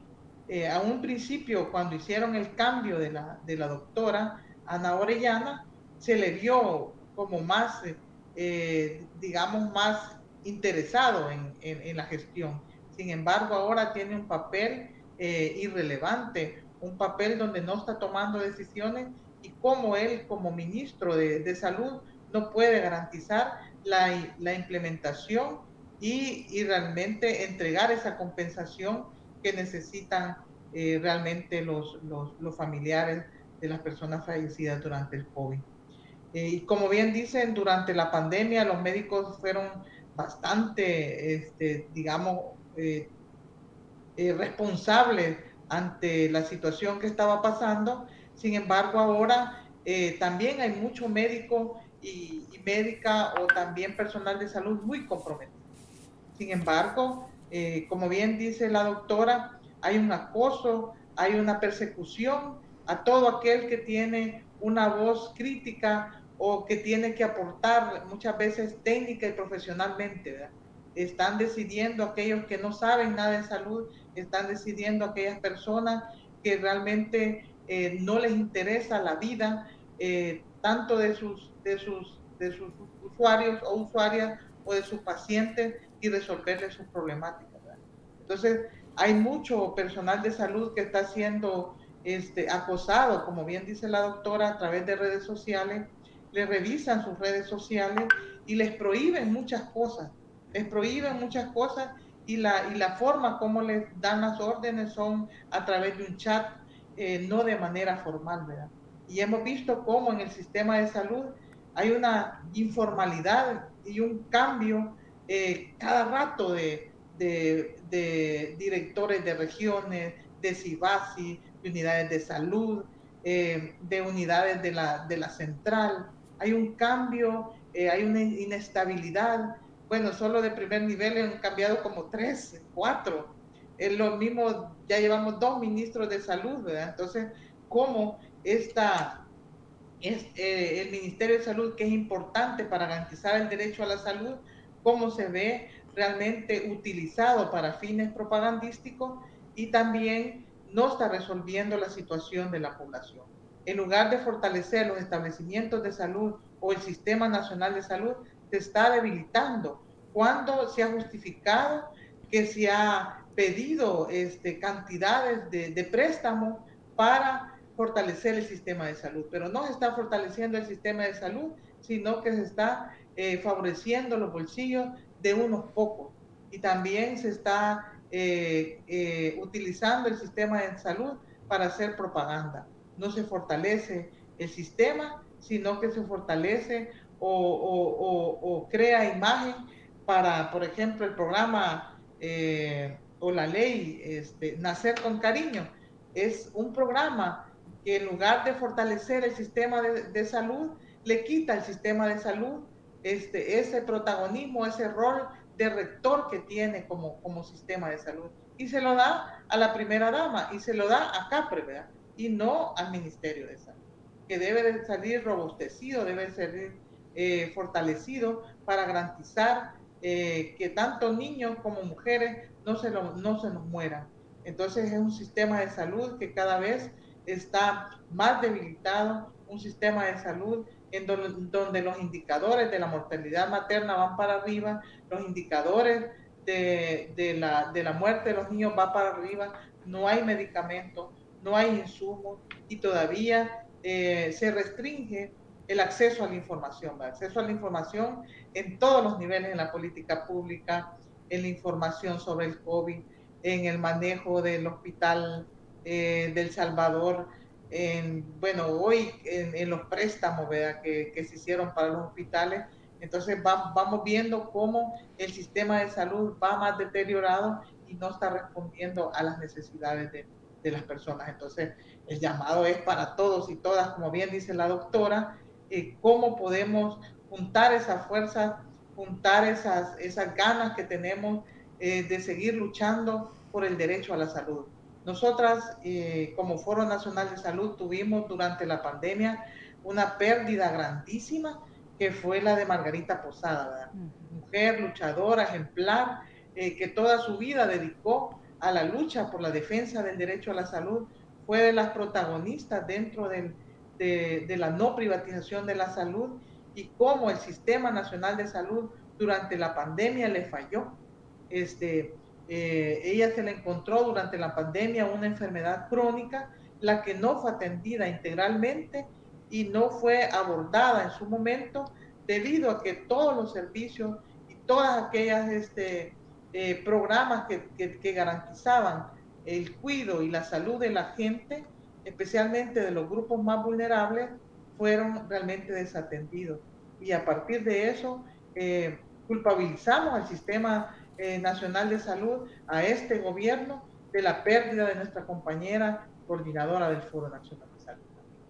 a un principio, cuando hicieron el cambio de la doctora Ana Orellana, se le vio como más, digamos, más interesado en la gestión. Sin embargo, ahora tiene un papel irrelevante, un papel donde no está tomando decisiones, y como él, como ministro de Salud, no puede garantizar la implementación y realmente entregar esa compensación que necesitan realmente los familiares de las personas fallecidas durante el COVID. Y como bien dicen, durante la pandemia los médicos fueron bastante, digamos, responsables ante la situación que estaba pasando. Sin embargo, ahora también hay mucho médico y médica o también personal de salud muy comprometido. Sin embargo, como bien dice la doctora, hay un acoso, hay una persecución a todo aquel que tiene una voz crítica o que tiene que aportar muchas veces técnica y profesionalmente, ¿verdad? Están decidiendo aquellos que no saben nada de salud, están decidiendo aquellas personas que realmente no les interesa la vida, tanto de sus usuarios o usuarias o de sus pacientes, y resolverles sus problemáticas, ¿verdad? Entonces, hay mucho personal de salud que está siendo acosado, como bien dice la doctora, a través de redes sociales. Le revisan sus redes sociales y les prohíben muchas cosas. Y la forma como les dan las órdenes son a través de un chat, no de manera formal, ¿verdad? Y hemos visto cómo en el sistema de salud hay una informalidad y un cambio cada rato de directores de regiones, de CIBASI, de unidades de salud, de unidades de la central. Hay un cambio, hay una inestabilidad. Bueno, solo de primer nivel han cambiado como 3, 4. Es lo mismo, ya llevamos 2 ministros de salud, ¿verdad? Entonces, ¿cómo el Ministerio de Salud, que es importante para garantizar el derecho a la salud, cómo se ve realmente utilizado para fines propagandísticos y también no está resolviendo la situación de la población? En lugar de fortalecer los establecimientos de salud o el Sistema Nacional de Salud, se está debilitando. Cuando se ha justificado que se ha pedido cantidades de préstamos para fortalecer el sistema de salud, pero no se está fortaleciendo el sistema de salud, sino que se está favoreciendo los bolsillos de unos pocos, y también se está utilizando el sistema de salud para hacer propaganda. No se fortalece el sistema, sino que se fortalece o crea imagen para, por ejemplo, el programa o la ley Nacer con Cariño. Es un programa que en lugar de fortalecer el sistema de salud, le quita al sistema de salud ese protagonismo, ese rol de rector que tiene como sistema de salud. Y se lo da a la primera dama, y se lo da a CAPRE, ¿verdad? Y no al Ministerio de Salud, que debe de salir robustecido, debe salir fortalecido para garantizar que tanto niños como mujeres no se nos mueran. Entonces es un sistema de salud que cada vez está más debilitado, un sistema de salud en donde los indicadores de la mortalidad materna van para arriba, los indicadores de la muerte de los niños van para arriba, no hay medicamentos, no hay insumos, y todavía se restringe el acceso a la información, ¿verdad? Acceso a la información en todos los niveles en la política pública, en la información sobre el COVID, en el manejo del hospital del Salvador, hoy en los préstamos, ¿verdad? Que se hicieron para los hospitales. Entonces vamos viendo cómo el sistema de salud va más deteriorado y no está respondiendo a las necesidades de las personas. Entonces el llamado es para todos y todas, como bien dice la doctora, cómo podemos juntar esas fuerzas, juntar esas ganas que tenemos de seguir luchando por el derecho a la salud. Nosotras, como Foro Nacional de Salud, tuvimos durante la pandemia una pérdida grandísima, que fue la de Margarita Posada, ¿verdad? Mujer luchadora, ejemplar, que toda su vida dedicó a la lucha por la defensa del derecho a la salud. Fue de las protagonistas dentro de la no privatización de la salud, y cómo el Sistema Nacional de Salud durante la pandemia le falló. Ella se le encontró durante la pandemia una enfermedad crónica, la que no fue atendida integralmente y no fue abordada en su momento, debido a que todos los servicios y todas aquellas programas que garantizaban el cuidado y la salud de la gente, especialmente de los grupos más vulnerables, fueron realmente desatendidos. Y a partir de eso, culpabilizamos al Sistema Nacional de Salud, a este gobierno, de la pérdida de nuestra compañera coordinadora del Foro Nacional de Salud.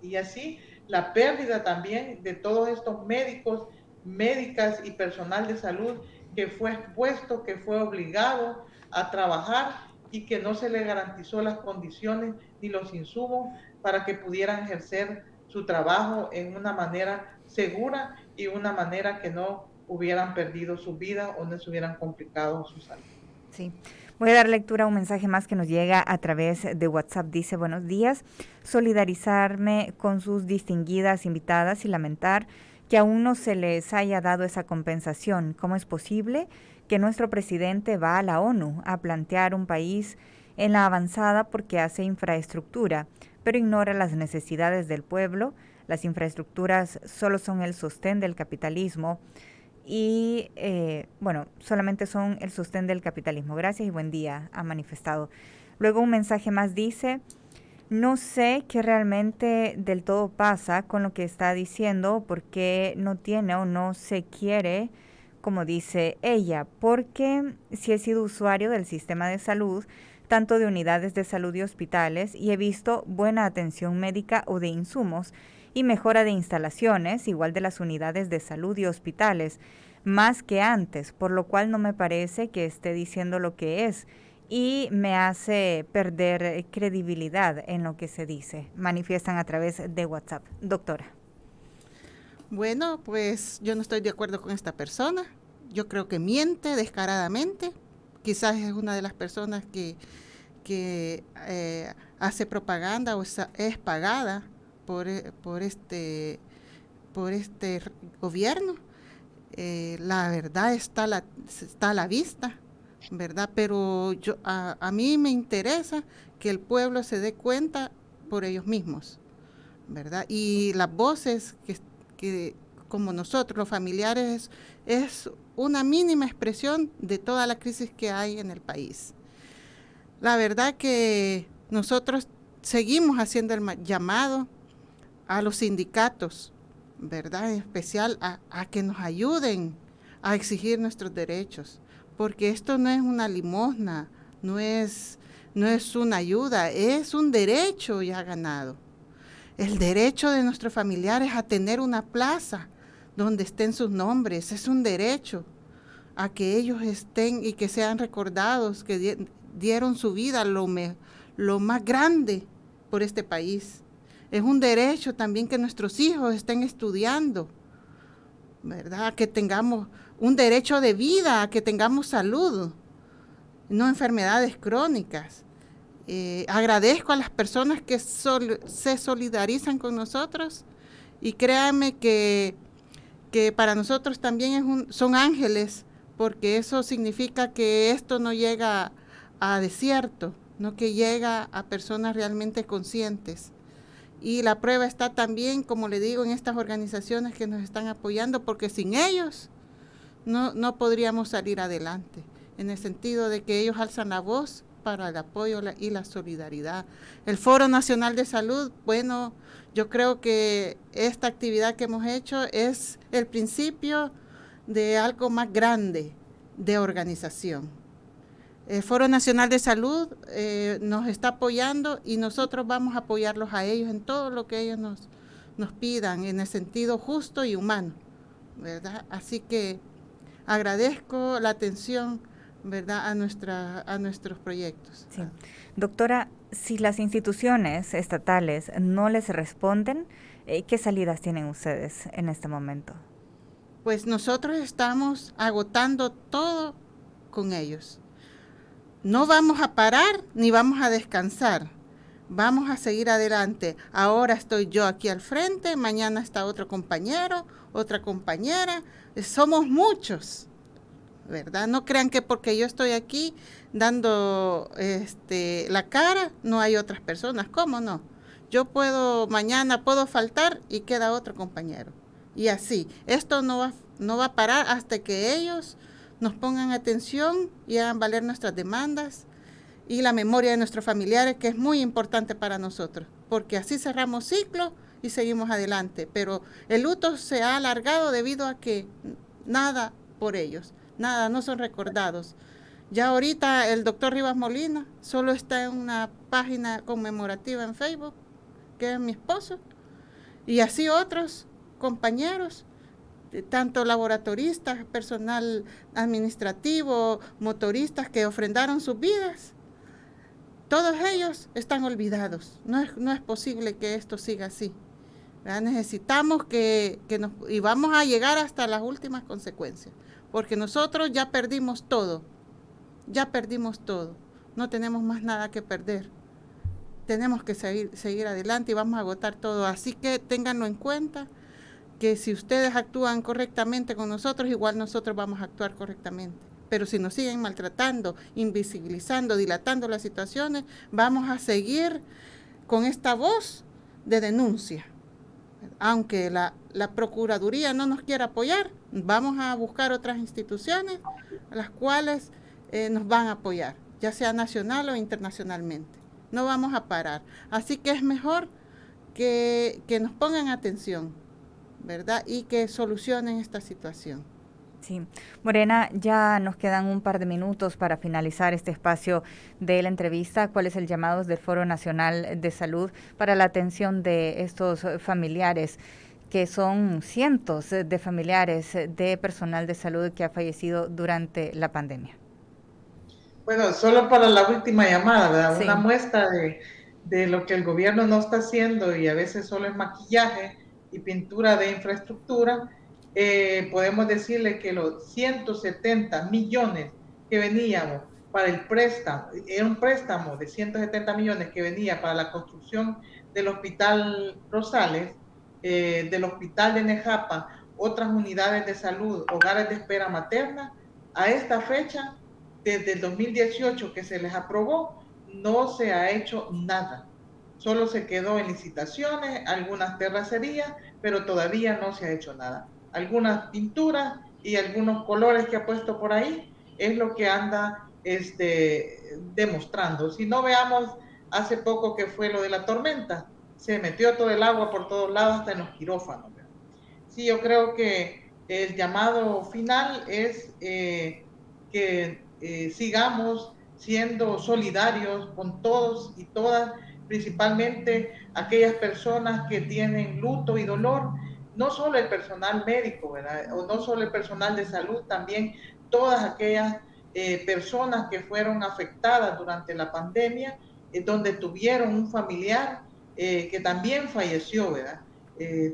Y así, la pérdida también de todos estos médicos, médicas y personal de salud que fue expuesto, que fue obligado a trabajar y que no se le garantizó las condiciones ni los insumos para que pudieran ejercer su trabajo en una manera segura y una manera que no hubieran perdido su vida o no se hubieran complicado su salud. Sí. Voy a dar lectura a un mensaje más que nos llega a través de WhatsApp. Dice: buenos días, solidarizarme con sus distinguidas invitadas y lamentar que aún no se les haya dado esa compensación. ¿Cómo es posible que nuestro presidente va a la ONU a plantear un país en la avanzada porque hace infraestructura, pero ignora las necesidades del pueblo? Las infraestructuras solo son el sostén del capitalismo y, solamente son el sostén del capitalismo. Gracias y buen día, ha manifestado. Luego un mensaje más dice: no sé qué realmente del todo pasa con lo que está diciendo, porque no tiene o no se quiere, como dice ella, porque si he sido usuario del sistema de salud, tanto de unidades de salud y hospitales, y he visto buena atención médica o de insumos y mejora de instalaciones, igual de las unidades de salud y hospitales, más que antes, por lo cual no me parece que esté diciendo lo que es y me hace perder credibilidad en lo que se dice. Manifiestan a través de WhatsApp. Doctora. Bueno, pues yo no estoy de acuerdo con esta persona. Yo creo que miente descaradamente. Quizás es una de las personas que hace propaganda o es pagada por este gobierno. La verdad está a la vista, ¿verdad? Pero a mí me interesa que el pueblo se dé cuenta por ellos mismos, ¿verdad? Y las voces que como nosotros, los familiares, es una mínima expresión de toda la crisis que hay en el país. La verdad que nosotros seguimos haciendo el llamado a los sindicatos, ¿verdad? En especial a que nos ayuden a exigir nuestros derechos, porque esto no es una limosna, no es una ayuda, es un derecho ya ganado. El derecho de nuestros familiares a tener una plaza donde estén sus nombres, es un derecho a que ellos estén y que sean recordados, que dieron su vida lo más grande por este país. Es un derecho también que nuestros hijos estén estudiando, ¿verdad? Que tengamos un derecho de vida, a que tengamos salud, no enfermedades crónicas. Agradezco a las personas que se solidarizan con nosotros y créanme que para nosotros también son ángeles, porque eso significa que esto no llega a desierto, no que llega a personas realmente conscientes. Y la prueba está también, como le digo, en estas organizaciones que nos están apoyando, porque sin ellos no podríamos salir adelante, en el sentido de que ellos alzan la voz para el apoyo y la solidaridad. El Foro Nacional de Salud, bueno, yo creo que esta actividad que hemos hecho es el principio de algo más grande de organización. El Foro Nacional de Salud nos está apoyando y nosotros vamos a apoyarlos a ellos en todo lo que ellos nos pidan, en el sentido justo y humano, ¿verdad? Así que agradezco la atención, ¿verdad?, a nuestros proyectos. Sí. Doctora, si las instituciones estatales no les responden, ¿qué salidas tienen ustedes en este momento? Pues nosotros estamos agotando todo con ellos. No vamos a parar ni vamos a descansar. Vamos a seguir adelante. Ahora estoy yo aquí al frente, mañana está otro compañero, otra compañera. Somos muchos, ¿verdad? No crean que porque yo estoy aquí dando la cara, no hay otras personas. ¿Cómo no? Mañana puedo faltar y queda otro compañero. Y así, esto no va a parar hasta que ellos nos pongan atención y hagan valer nuestras demandas y la memoria de nuestros familiares, que es muy importante para nosotros, porque así cerramos ciclos y seguimos adelante. Pero el luto se ha alargado debido a que nada por ellos, nada, no son recordados. Ya ahorita el doctor Rivas Molina solo está en una página conmemorativa en Facebook, que es mi esposo, y así otros compañeros, tanto laboratoristas, personal administrativo, motoristas que ofrendaron sus vidas. Todos ellos están olvidados. No es posible que esto siga así. ¿Verdad? Necesitamos y vamos a llegar hasta las últimas consecuencias, porque nosotros ya perdimos todo. No tenemos más nada que perder. Tenemos que seguir adelante y vamos a agotar todo. Así que ténganlo en cuenta, que si ustedes actúan correctamente con nosotros, igual nosotros vamos a actuar correctamente. Pero si nos siguen maltratando, invisibilizando, dilatando las situaciones, vamos a seguir con esta voz de denuncia. Aunque la Procuraduría no nos quiera apoyar, vamos a buscar otras instituciones las cuales nos van a apoyar, ya sea nacional o internacionalmente. No vamos a parar. Así que es mejor que nos pongan atención, ¿verdad? Y que solucionen esta situación. Sí. Morena, ya nos quedan un par de minutos para finalizar este espacio de la entrevista. ¿Cuál es el llamado del Foro Nacional de Salud para la atención de estos familiares, que son cientos de familiares de personal de salud que ha fallecido durante la pandemia? Bueno, solo para la última llamada, ¿verdad? Sí. Una muestra de lo que el gobierno no está haciendo, y a veces solo es maquillaje y pintura de infraestructura. Podemos decirle que los 170 millones que veníamos para el préstamo, era un préstamo de 170 millones que venía para la construcción del Hospital Rosales, del Hospital de Nejapa, otras unidades de salud, hogares de espera materna. A esta fecha, desde el 2018 que se les aprobó, no se ha hecho nada. Solo se quedó en licitaciones, algunas terracerías, pero todavía no se ha hecho nada. Algunas pinturas y algunos colores que ha puesto por ahí es lo que anda demostrando. Si no, veamos hace poco que fue lo de la tormenta, se metió todo el agua por todos lados, hasta en los quirófanos. Sí, yo creo que el llamado final es que sigamos siendo solidarios con todos y todas, principalmente aquellas personas que tienen luto y dolor, no solo el personal médico, ¿verdad? O no solo el personal de salud, también todas aquellas personas que fueron afectadas durante la pandemia, donde tuvieron un familiar que también falleció, ¿verdad?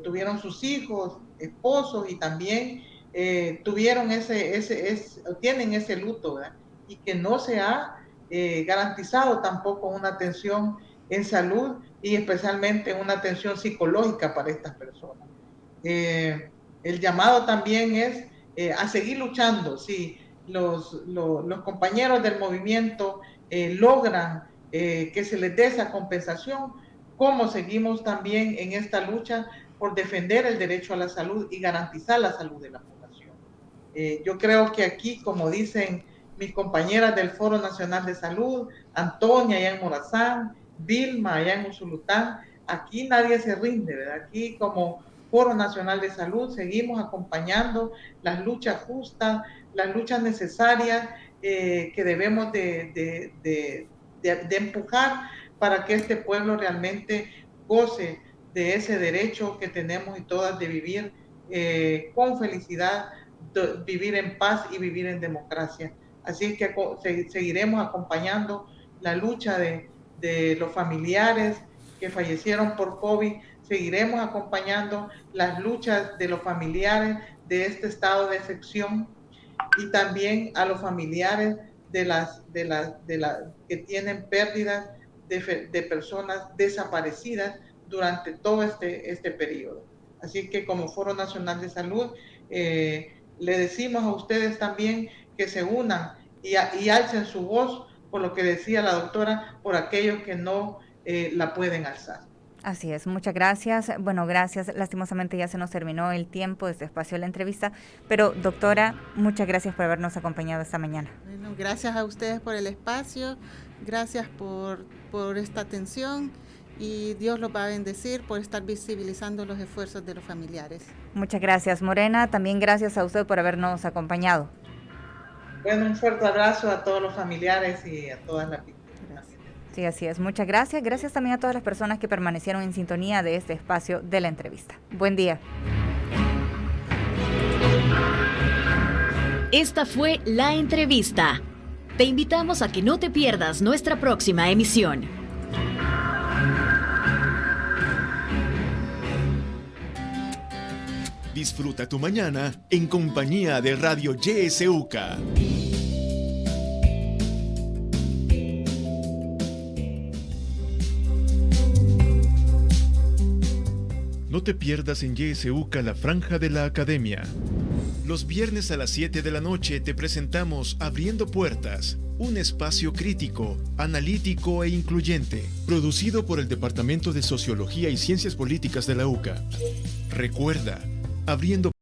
Tuvieron sus hijos, esposos, y también tuvieron tienen ese luto, ¿verdad? Y que no se ha garantizado tampoco una atención en salud, y especialmente una atención psicológica para estas personas. El llamado también es a seguir luchando. Si los compañeros del movimiento logran que se les dé esa compensación, ¿cómo seguimos también en esta lucha por defender el derecho a la salud y garantizar la salud de la población? Yo creo que aquí, como dicen mis compañeras del Foro Nacional de Salud, Antonia allá en Morazán, Vilma allá en Usulután, aquí nadie se rinde, ¿verdad? Aquí como Foro Nacional de Salud seguimos acompañando las luchas justas, las luchas necesarias que debemos de empujar para que este pueblo realmente goce de ese derecho que tenemos y todas de vivir con felicidad, vivir en paz y vivir en democracia. Así es que seguiremos acompañando la lucha de los familiares que fallecieron por COVID, seguiremos acompañando las luchas de los familiares de este estado de excepción, y también a los familiares que tienen pérdidas de personas desaparecidas durante todo este periodo. Así que como Foro Nacional de Salud, le decimos a ustedes también que se unan y alcen su voz, por lo que decía la doctora, por aquellos que no la pueden alzar. Así es, muchas gracias. Bueno, gracias. Lastimosamente ya se nos terminó el tiempo de este espacio de la entrevista, pero doctora, muchas gracias por habernos acompañado esta mañana. Bueno, gracias a ustedes por el espacio, gracias por esta atención y Dios los va a bendecir por estar visibilizando los esfuerzos de los familiares. Muchas gracias, Morena. También gracias a usted por habernos acompañado. Bueno, un fuerte abrazo a todos los familiares y a todas las víctimas. Sí, así es. Muchas gracias. Gracias también a todas las personas que permanecieron en sintonía de este espacio de la entrevista. Buen día. Esta fue La Entrevista. Te invitamos a que no te pierdas nuestra próxima emisión. Disfruta tu mañana en compañía de Radio YSUCA. No te pierdas en YSUCA la franja de la academia. Los viernes a las 7 de la noche te presentamos Abriendo Puertas, un espacio crítico, analítico e incluyente, producido por el Departamento de Sociología y Ciencias Políticas de la UCA. Recuerda, Abriendo